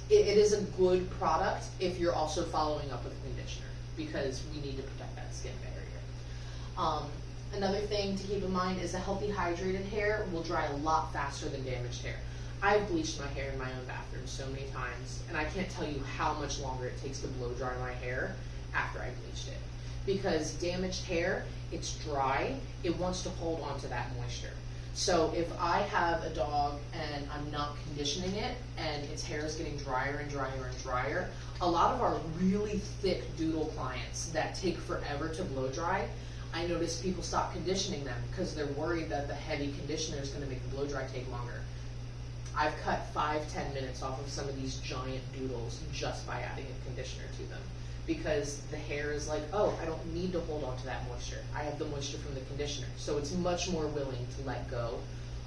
It is a good product if you're also following up with a conditioner, because we need to protect that skin barrier. Another thing to keep in mind is a healthy hydrated hair will dry a lot faster than damaged hair. I've bleached my hair in my own bathroom so many times, and I can't tell you how much longer it takes to blow dry my hair after I bleached it. Because damaged hair, it's dry, it wants to hold on to that moisture. So if I have a dog and I'm not conditioning it and its hair is getting drier and drier and drier, a lot of our really thick doodle clients that take forever to blow dry, I notice people stop conditioning them because they're worried that the heavy conditioner is going to make the blow dry take longer. I've cut 5-10 minutes off of some of these giant doodles just by adding a conditioner to them, because the hair is like, oh, I don't need to hold on to that moisture. I have the moisture from the conditioner. So it's much more willing to let go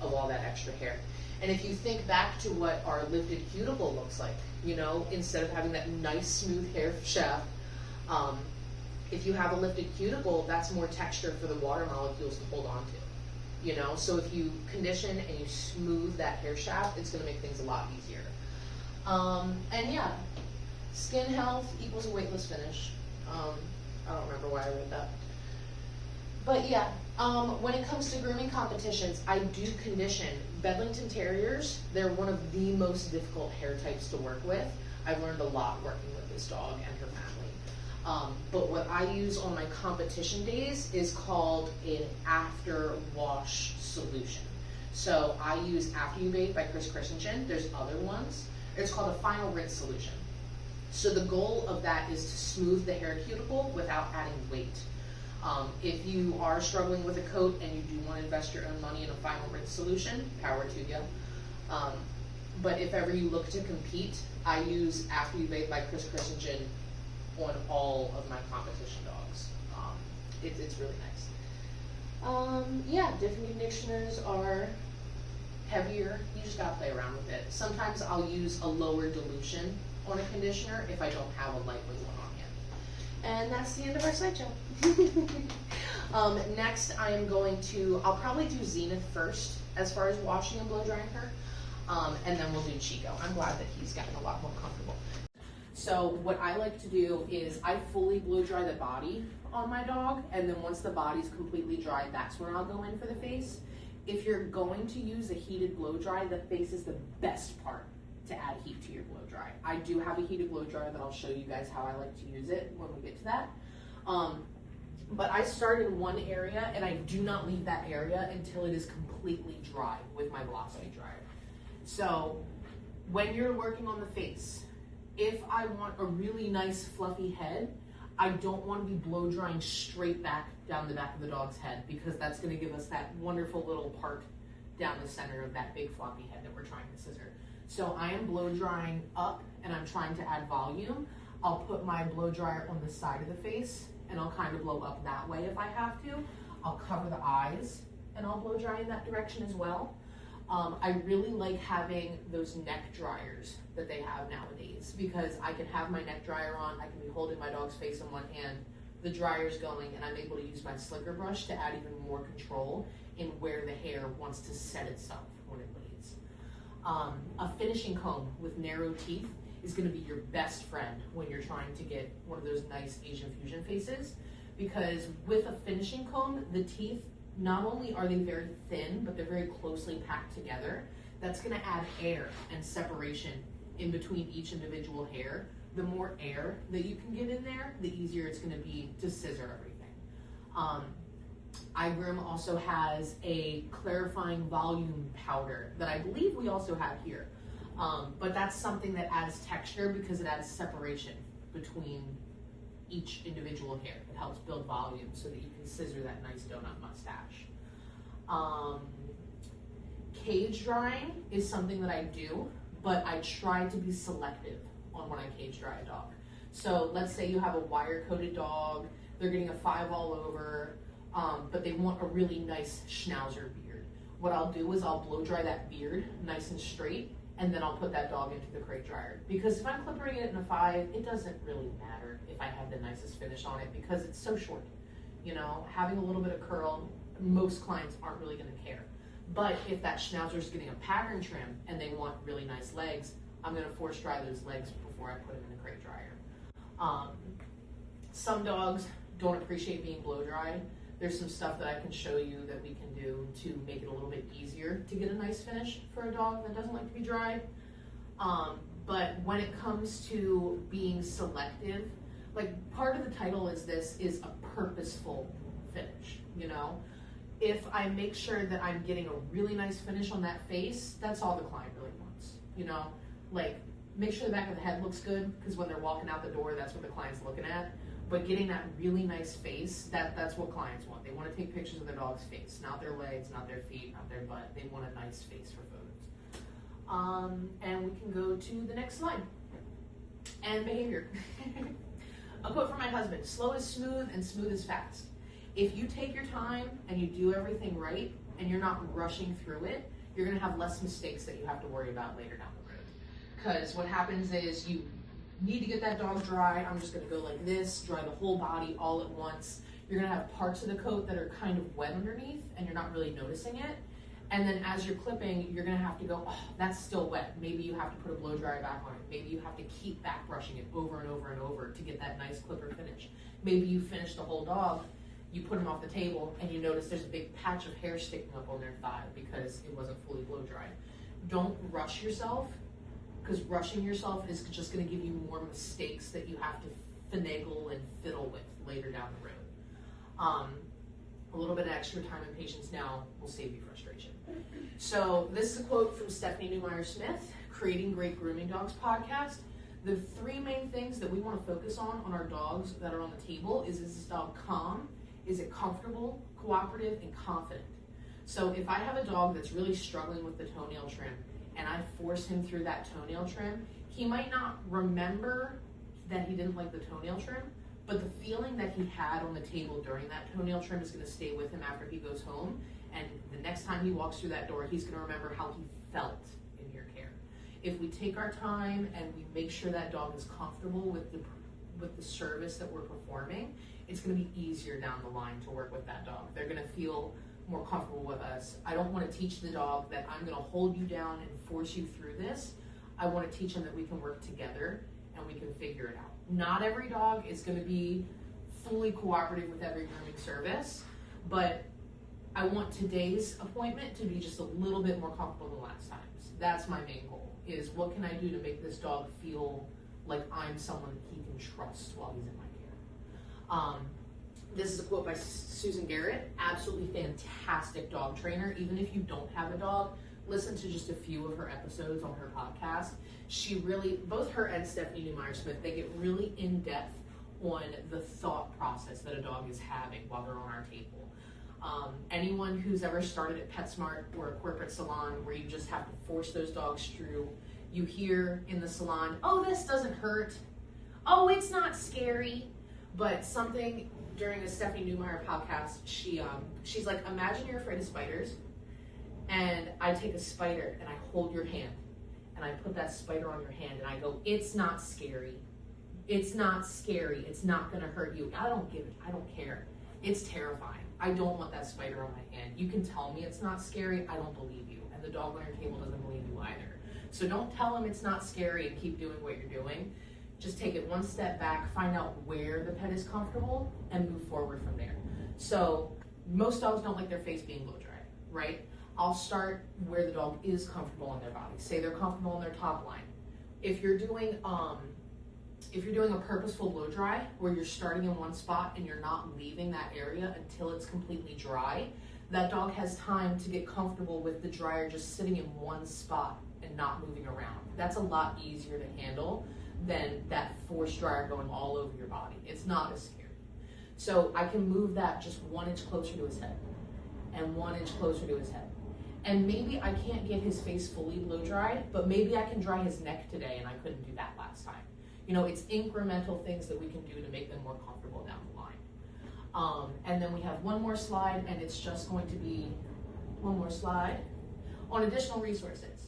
of all that extra hair. And if you think back to what our lifted cuticle looks like, you know, instead of having that nice smooth hair shaft, if you have a lifted cuticle, that's more texture for the water molecules to hold on to. You know, so if you condition and you smooth that hair shaft, it's going to make things a lot easier. And yeah, skin health equals a weightless finish. I don't remember why I read that. But yeah, when it comes to grooming competitions, I do condition. Bedlington Terriers, they're one of the most difficult hair types to work with. I've learned a lot working with this dog and her family. But what I use on my competition days is called an after wash solution. So I use After You Bathe by Chris Christensen. There's other ones. It's called a final rinse solution. So the goal of that is to smooth the hair cuticle without adding weight. If you are struggling with a coat and you do want to invest your own money in a final rinse solution, power to you. But if ever you look to compete, I use After You Bathe by Chris Christensen on all of my competition dogs. It's really nice. Yeah, different conditioners are heavier. You just gotta play around with it. Sometimes I'll use a lower dilution on a conditioner if I don't have a lightweight one on hand. And that's the end of our slideshow. Next I am going to, I'll probably do Zenith first as far as washing and blow drying her. And then we'll do Chico. I'm glad that he's gotten a lot more comfortable. So what I like to do is I fully blow dry the body on my dog, and then once the body's completely dry, that's when I'll go in for the face. If you're going to use a heated blow dry, the face is the best part to add heat to your blow dry. I do have a heated blow dry that I'll show you guys how I like to use it when we get to that. But I start in one area and I do not leave that area until it is completely dry with my velocity dryer. So when you're working on the face, if I want a really nice fluffy head, I don't want to be blow drying straight back down the back of the dog's head, because that's going to give us that wonderful little part down the center of that big floppy head that we're trying to scissor. So I am blow drying up and I'm trying to add volume. I'll put my blow dryer on the side of the face and I'll kind of blow up that way if I have to. I'll cover the eyes and I'll blow dry in that direction as well. I really like having those neck dryers that they have nowadays, because I can have my neck dryer on, I can be holding my dog's face in one hand, the dryer's going, and I'm able to use my slicker brush to add even more control in where the hair wants to set itself when it bleeds. A finishing comb with narrow teeth is gonna be your best friend when you're trying to get one of those nice Asian fusion faces. Because with a finishing comb, the teeth, not only are they very thin, but they're very closely packed together. That's gonna add air and separation in between each individual hair. The more air that you can get in there, the easier it's gonna be to scissor everything. iGroom also has a clarifying volume powder that I believe we also have here. But that's something that adds texture because it adds separation between each individual hair. It helps build volume so that you can scissor that nice donut mustache. Cage drying is something that I do, but I try to be selective on when I cage dry a dog. So let's say you have a wire coated dog, they're getting a 5 all over, but they want a really nice schnauzer beard. What I'll do is I'll blow dry that beard nice and straight, and then I'll put that dog into the crate dryer. Because if I'm clippering it in a 5, it doesn't really matter if I have the nicest finish on it because it's so short. You know, having a little bit of curl, most clients aren't really gonna care. But if that schnauzer's getting a pattern trim and they want really nice legs, I'm gonna force dry those legs before I put them in the crate dryer. Some dogs don't appreciate being blow dried. There's some stuff that I can show you that we can do to make it a little bit easier to get a nice finish for a dog that doesn't like to be dried. But when it comes to being selective, like part of the title is this is a purposeful finish, you know? If I make sure that I'm getting a really nice finish on that face, that's all the client really wants, you know? Like, make sure the back of the head looks good, because when they're walking out the door, that's what the client's looking at. But getting that really nice face, that's what clients want. They want to take pictures of their dog's face, not their legs, not their feet, not their butt. They want a nice face for photos. And we can go to the next slide. And behavior. A quote from my husband: slow is smooth and smooth is fast. If you take your time and you do everything right and you're not rushing through it, you're gonna have less mistakes that you have to worry about later down the road. Because what happens is you need to get that dog dry. I'm just gonna go like this, dry the whole body all at once. You're gonna have parts of the coat that are kind of wet underneath and you're not really noticing it. And then as you're clipping, you're gonna have to go, oh, that's still wet. Maybe you have to put a blow dryer back on it. Maybe you have to keep back brushing it over and over and over to get that nice clipper finish. Maybe you finish the whole dog, you put them off the table and you notice there's a big patch of hair sticking up on their thigh because it wasn't fully blow dried. Don't rush yourself, because rushing yourself is just going to give you more mistakes that you have to finagle and fiddle with later down the road. A little bit of extra time and patience now will save you frustration. So this is a quote from Stephanie Newmeyer-Smith, Creating Great Grooming Dogs podcast. The 3 main things that we want to focus on our dogs that are on the table is this dog calm? Is it comfortable, cooperative, and confident? So if I have a dog that's really struggling with the toenail trim and I force him through that toenail trim, he might not remember that he didn't like the toenail trim, but the feeling that he had on the table during that toenail trim is going to stay with him after he goes home. And the next time he walks through that door, he's going to remember how he felt in your care. If we take our time and we make sure that dog is comfortable with the service that we're performing, it's going to be easier down the line to work with that dog. They're going to feel more comfortable with us. I don't want to teach the dog that I'm going to hold you down and force you through this. I want to teach them that we can work together and we can figure it out. Not every dog is going to be fully cooperative with every grooming service, but I want today's appointment to be just a little bit more comfortable than last time's. That's my main goal, is what can I do to make this dog feel like I'm someone he can trust while he's in my care. This is a quote by Susan Garrett, absolutely fantastic dog trainer. Even if you don't have a dog, listen to just a few of her episodes on her podcast. She really, both her and Stephanie Newmeyer-Smith, they get really in depth on the thought process that a dog is having while they're on our table. Anyone who's ever started at PetSmart or a corporate salon where you just have to force those dogs through, you hear in the salon, oh, this doesn't hurt. Oh, it's not scary. But something during a Stephanie Newmeyer podcast, she's like, imagine you're afraid of spiders, and I take a spider and I hold your hand, and I put that spider on your hand, and I go, it's not scary. It's not scary. It's not going to hurt you. I don't care. It's terrifying. I don't want that spider on my hand. You can tell me it's not scary, I don't believe you. And the dog on your table doesn't believe you either. So don't tell him it's not scary and keep doing what you're doing. Just take it one step back, find out where the pet is comfortable, and move forward from there. So most dogs don't like their face being blow dried, right? I'll start where the dog is comfortable in their body. Say they're comfortable in their top line. If you're doing a purposeful blow dry where you're starting in one spot and you're not leaving that area until it's completely dry, that dog has time to get comfortable with the dryer just sitting in one spot and not moving around. That's a lot easier to handle than that forced dryer going all over your body. It's not as scary. So I can move that just 1 inch closer to his head and 1 inch closer to his head. And maybe I can't get his face fully blow dried, but maybe I can dry his neck today and I couldn't do that last time. You know, it's incremental things that we can do to make them more comfortable down the line. And then we have one more slide, and it's just going to be one more slide on additional resources.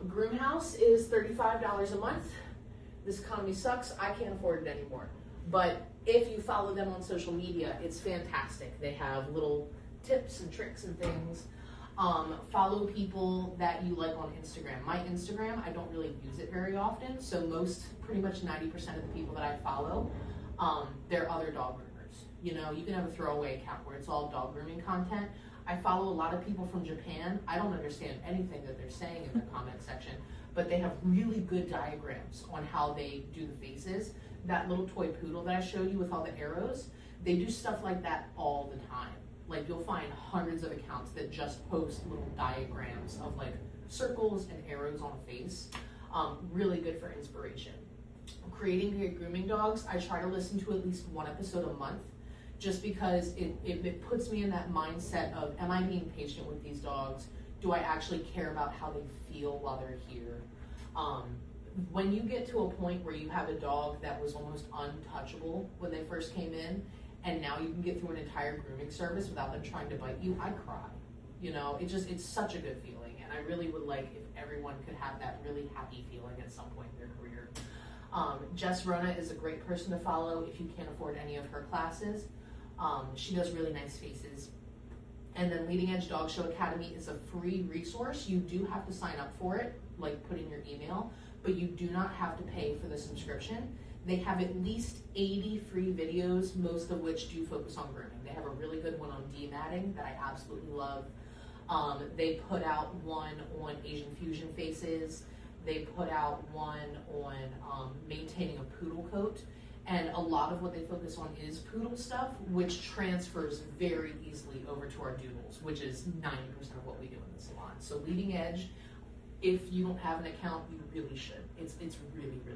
Groom House is $35 a month. This economy sucks. I can't afford it anymore. But if you follow them on social media, it's fantastic. They have little tips and tricks and things. Follow people that you like on Instagram. My Instagram, I don't really use it very often, so pretty much 90% of the people that I follow, they're other dog groomers. You know, you can have a throwaway account where it's all dog grooming content. I follow a lot of people from Japan. I don't understand anything that they're saying in their comment section, but they have really good diagrams on how they do the faces. That little toy poodle that I showed you with all the arrows, they do stuff like that all the time. Like, you'll find hundreds of accounts that just post little diagrams of like circles and arrows on a face. Really good for inspiration. Creating great grooming dogs, I try to listen to at least one episode a month, just because it puts me in that mindset of, am I being patient with these dogs? Do I actually care about how they feel while they're here? When you get to a point where you have a dog that was almost untouchable when they first came in, and now you can get through an entire grooming service without them trying to bite you, I cry. You know, it's such a good feeling, and I really would like if everyone could have that really happy feeling at some point in their career. Jess Rona is a great person to follow if you can't afford any of her classes. She does really nice faces. And then Leading Edge Dog Show Academy is a free resource. You do have to sign up for it, like put in your email, but you do not have to pay for the subscription. They have at least 80 free videos, most of which do focus on grooming. They have a really good one on dematting that I absolutely love. They put out one on Asian fusion faces. They put out one on maintaining a poodle coat. And a lot of what they focus on is poodle stuff, which transfers very easily over to our doodles, which is 90% of what we do in the salon. So Leading Edge, if you don't have an account, you really should. It's really, really good.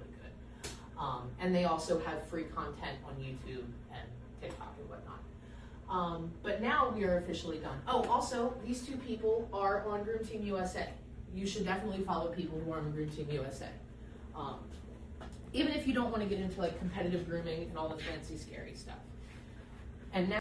And they also have free content on YouTube and TikTok and whatnot. But now we are officially done. Oh, also, these two people are on Groom Team USA. You should definitely follow people who are on Groom Team USA. Even if you don't want to get into like competitive grooming and all the fancy, scary stuff. And now,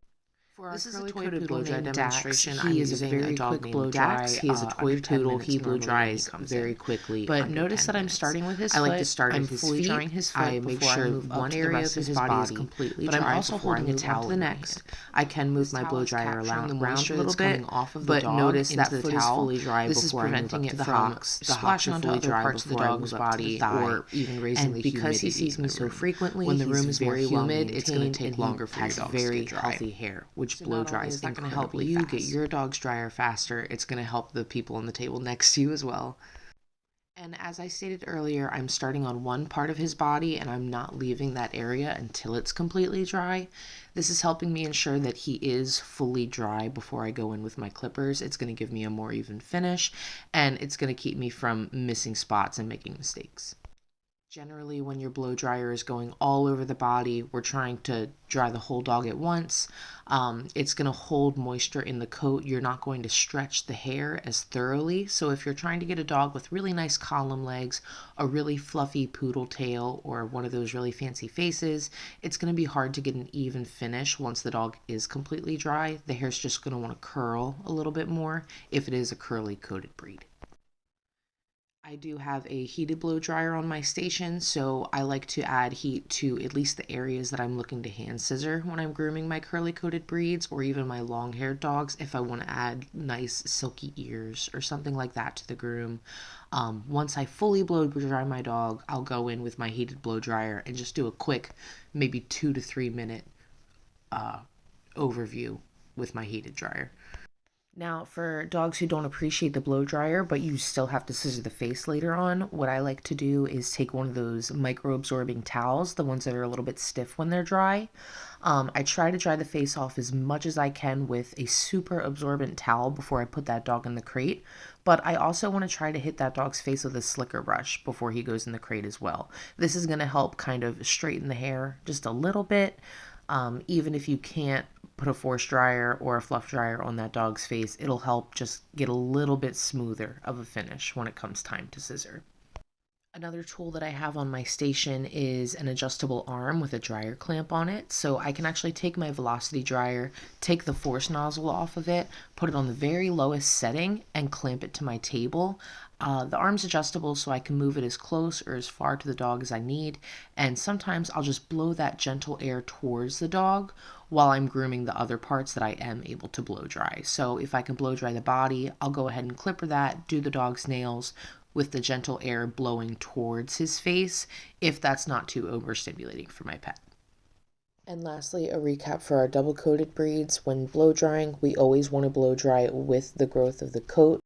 This is a toy-coated blow-dry demonstration. He is a very quick blow-dry. He is a toy poodle. He blow-dries very quickly. But notice that I'm starting with his foot. I like to start with his feet. I make sure one area of his body is completely dry. But I'm also holding a towel the next. I can move my blow-dryer around a little bit, but notice that foot is fully dry before I move up to the hock. The hock is fully dry parts of the dog's body, or even raising the humidity. And because he sees me so frequently, when the room is very humid, it's going to take longer for your dogs to get dry. Very healthy hair, which blow dries. It's not going to help you get your dog's dryer faster. It's going to help the people on the table next to you as well. And as I stated earlier, I'm starting on one part of his body and I'm not leaving that area until it's completely dry. This is helping me ensure that he is fully dry before I go in with my clippers. It's going to give me a more even finish, and it's going to keep me from missing spots and making mistakes. Generally, when your blow dryer is going all over the body, we're trying to dry the whole dog at once. It's going to hold moisture in the coat. You're not going to stretch the hair as thoroughly. So if you're trying to get a dog with really nice column legs, a really fluffy poodle tail, or one of those really fancy faces, it's going to be hard to get an even finish once the dog is completely dry. The hair's just going to want to curl a little bit more if it is a curly coated breed. I I do have a heated blow dryer on my station, so I like to add heat to at least the areas that I'm looking to hand scissor when I'm grooming my curly coated breeds or even my long haired dogs if I want to add nice silky ears or something like that to the groom. Once I fully blow dry my dog, I'll go in with my heated blow dryer and just do a quick, maybe 2 to 3 minute overview with my heated dryer. Now, for dogs who don't appreciate the blow dryer, but you still have to scissor the face later on, what I like to do is take one of those micro-absorbing towels, the ones that are a little bit stiff when they're dry. I try to dry the face off as much as I can with a super absorbent towel before I put that dog in the crate, but I also want to try to hit that dog's face with a slicker brush before he goes in the crate as well. This is going to help kind of straighten the hair just a little bit, even if you can't put a force dryer or a fluff dryer on that dog's face, it'll help just get a little bit smoother of a finish when it comes time to scissor. Another tool that I have on my station is an adjustable arm with a dryer clamp on it. So I can actually take my velocity dryer, take the force nozzle off of it, put it on the very lowest setting, and clamp it to my table. The arm's adjustable so I can move it as close or as far to the dog as I need, and sometimes I'll just blow that gentle air towards the dog while I'm grooming the other parts that I am able to blow dry. So if I can blow dry the body, I'll go ahead and clipper that, do the dog's nails with the gentle air blowing towards his face if that's not too overstimulating for my pet. And lastly, a recap for our double-coated breeds. When blow drying, we always want to blow dry with the growth of the coat.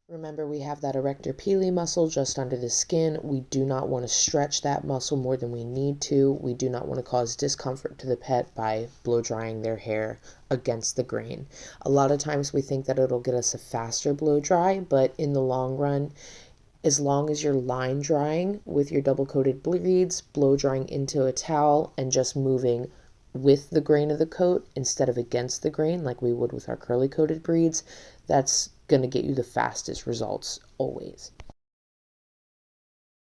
Remember, we have that erector pili muscle just under the skin. We do not want to stretch that muscle more than we need to. We do not want to cause discomfort to the pet by blow drying their hair against the grain. A lot of times we think that it'll get us a faster blow dry, but in the long run, as long as you're line drying with your double coated breeds, blow drying into a towel and just moving with the grain of the coat instead of against the grain like we would with our curly coated breeds, that's going to get you the fastest results always.